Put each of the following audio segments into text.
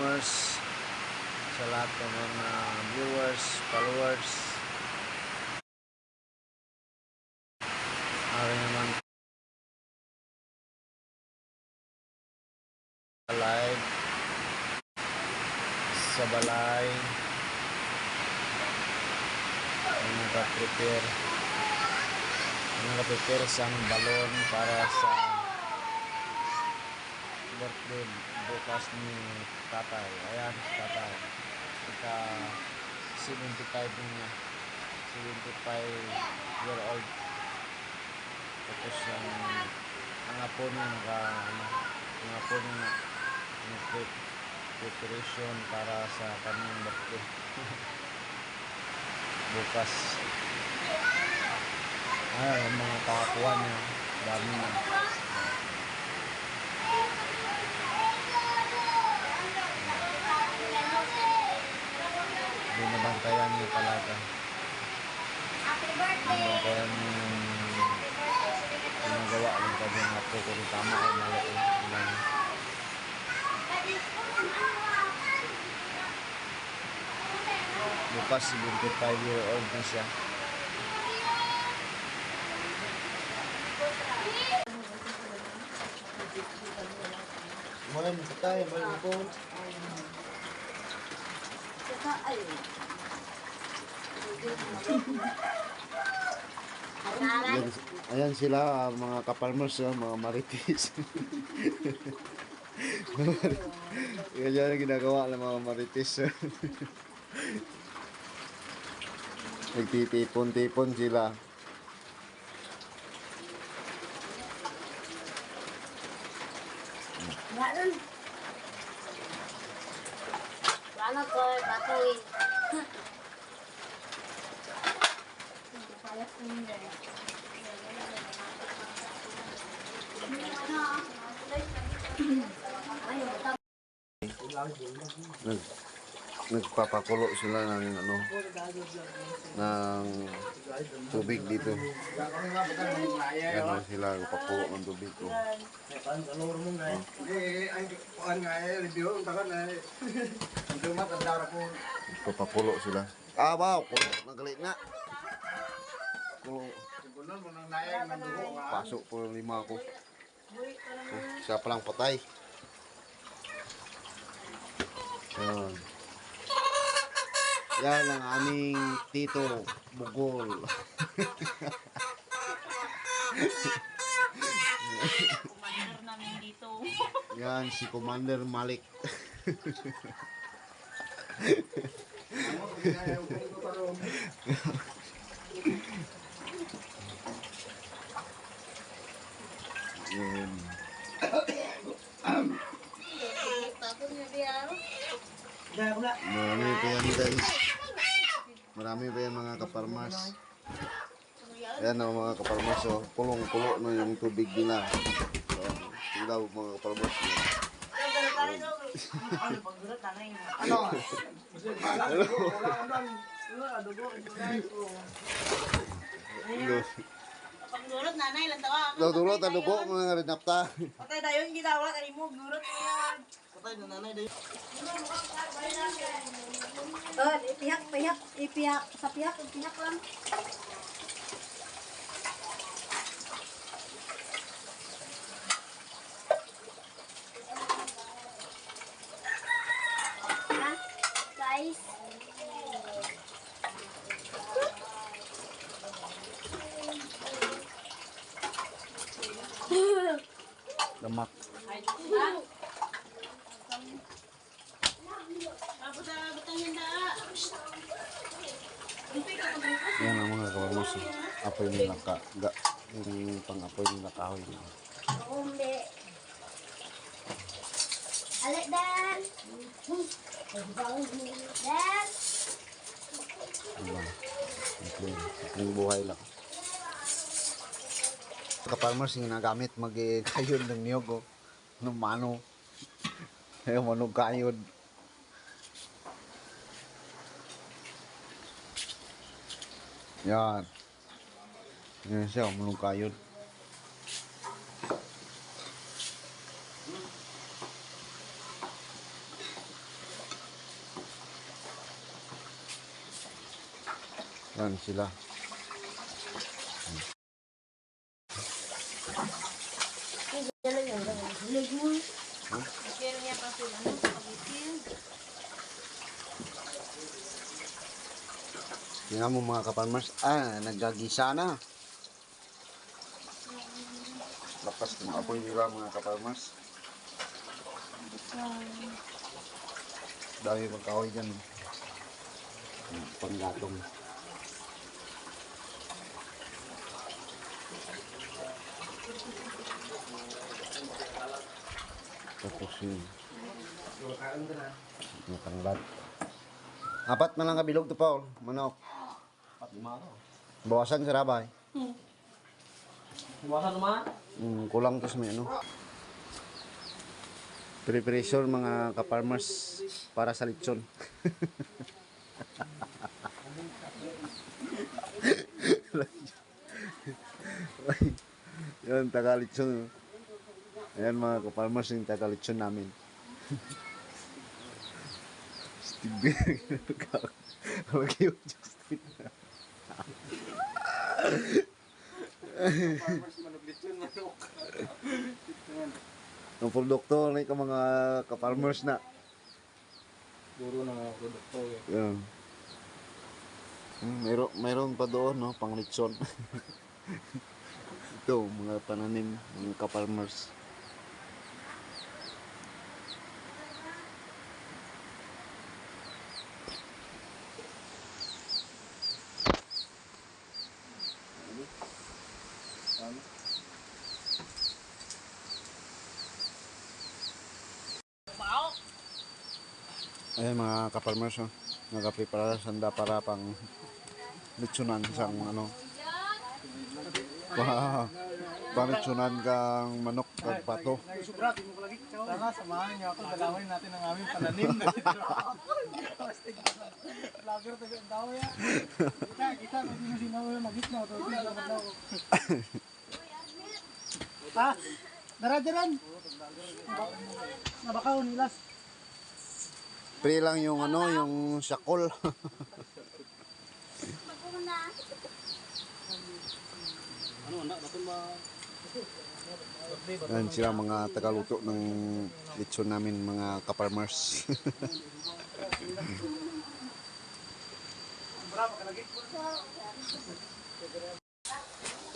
ka-farmers, sa lahat ng mga viewers, followers. Ari naman live sa balay nag-prepare sa balon para sa birthday bukas ni tatay. Ayan si tatay, ika 75 niya, 75 year old. Tapos ang apo niya ang apo niya preparation para sa kanyang birthday bukas. Ayan ang mga kakakuha niya, dami na. Binabantayan niya talaga. Binabantayan niya yung ginagawa ng kanyang apo, kung tama o mali. Bukas 75 year old na siya. Mulai tayo, balik po. Ayan sila mga ka-farmers, mga marites. Ganyan ang ginagawa ng mga marites. Nagtitipon-tipon sila. Ano ko, batoy. Nagpapakulo sila ng ng tubig dito. Ano sila nagpapakulo ng tubig ko. Nagpapakulo sila. Wow, kulo nagalit na. Kulo. Pasok po 5 ako. Siya palang patay. Yan ang aming tito Bugol. Commander namin dito. Yan si Commander Malik. Yan. Marami pa yan guys. Marami pa yan mga kaparmas. Ayan o mga kaparmas. So, kulong-kulo na yung tubig nila. Sila mga kaparmas. Pagdurot nanay lang tawa. Dulot ang dugo mga rinapta. Patay dayon ginawa kay mo gurot yan. Patay na nanay dayon. Ipiyak sa piyak lang. Guys. Lemak. Yan ang mga kaparmas. Apoy nila yung pang-apoy nila kahoy nila. Umbe. Alek dan. Dan. Diba? Simpleng buhay lang. Ka-farmers yung ginagamit mag-kayod ng niyog o ng mano. Ayaw manog kayod. Yan. Yan siya, manog kayod. Yan sila. Pero niya pa sila, no? Pag-itil. Tingnan mo mga ka-farmers. Naggagisa na. Lakas ng apoy nila mga ka-farmers. Dami magkahoy dyan. Panggatong. Tapos yun. Matanglat. Apat na lang kabilog to, Paul. Manok. Bawasan sa rabay. Buwasan naman. Kulang to sa may ano. Preparation mga ka-farmers para sa lechon. Yan, taga-lechon. Ayan mga ka-farmers yung taga-lechon namin. Steve Bear. Huwag yung Justin. Ang produkto na yung mga ka-farmers na. Puro na mga produkto. Yan. Mayroon pa doon, no? Pang lechon. Ito, mga pananim, mga ka-farmers. Ayan mga ka-farmers, oh. Nag-prepare sanda para pang lechonan sang ano. Panlechonan kang manok at pato. Tara, samahan niyo ako. Dalawin natin ang aming pananim. Vlogger tayo ang daw ya. Kita, hindi mo sinaw yung magitna. Daradaran. Nabakaw nilas. Pre lang yung ano, yung syakol. Ayan sila mga tagaluto ng lechon namin mga ka-farmers.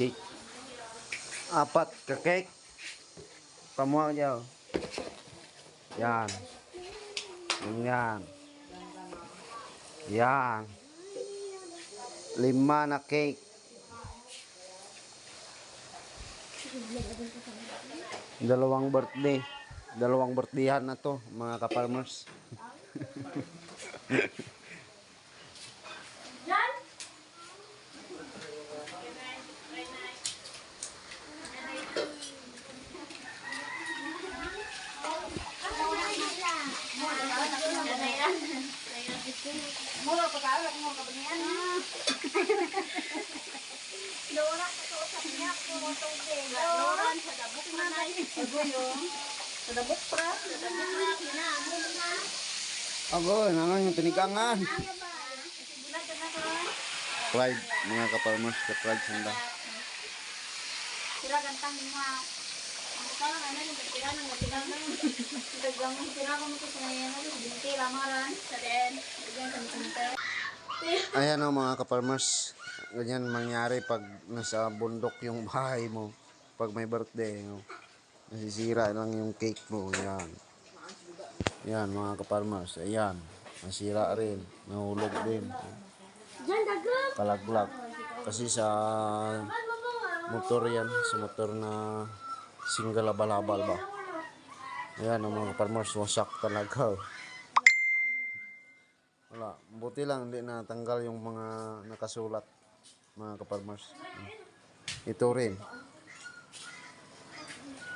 Cake. Apat ka cake. Pamuha niyo. Yan. Yan. Yan. 5 na cake. Dalawang birthday. Dalawang birthdayhan na to, mga ka-farmers. Mula pagkaalat mo kabanyan. Lora sa usap niya ko tubig. Lora sa dabok na nay. Agoyo. Sa dabok pra. Sa dabok na kinaamo na. Ago, nangang yung tinikangan. Ano ba? Bulat na ko. Pride, mga ka-farmers, ka-pride sanda. Sila gantang mga kala na ni tira nang tira nang dagang tira ko mo sa ngayon na binti lamaran sa den. Diyan sa sinte. Ayan o mga ka-farmers, ganyan mangyari pag nasa bundok yung bahay mo. Pag may birthday, no? Nasisira lang yung cake mo. Yan. Yan mga ka-farmers. Ayan. Nasira rin. Nahulog din. Diyan dagang. Kalaglag. Kasi sa motor yan. Sa motor na single abal-abal ba. Ayan ang mga ka-farmers. Wasak talaga. Wala. Buti lang hindi natanggal yung mga nakasulat. Mga ka-farmers. Ito rin.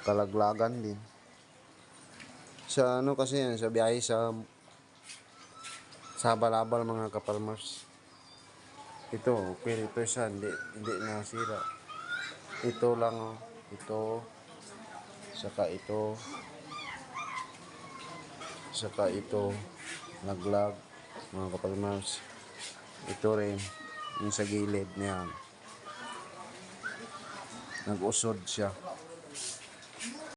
Kalaglagan din. Sa ano kasi yan, sa biyahe sa abal-abal mga ka-farmers. Ito, okay, ito siya, hindi nasira. Ito lang, oh. Ito, saka ito, naglag, mga ka-farmers. Ito rin, Yung sa gilid niyan. Nag-usod siya.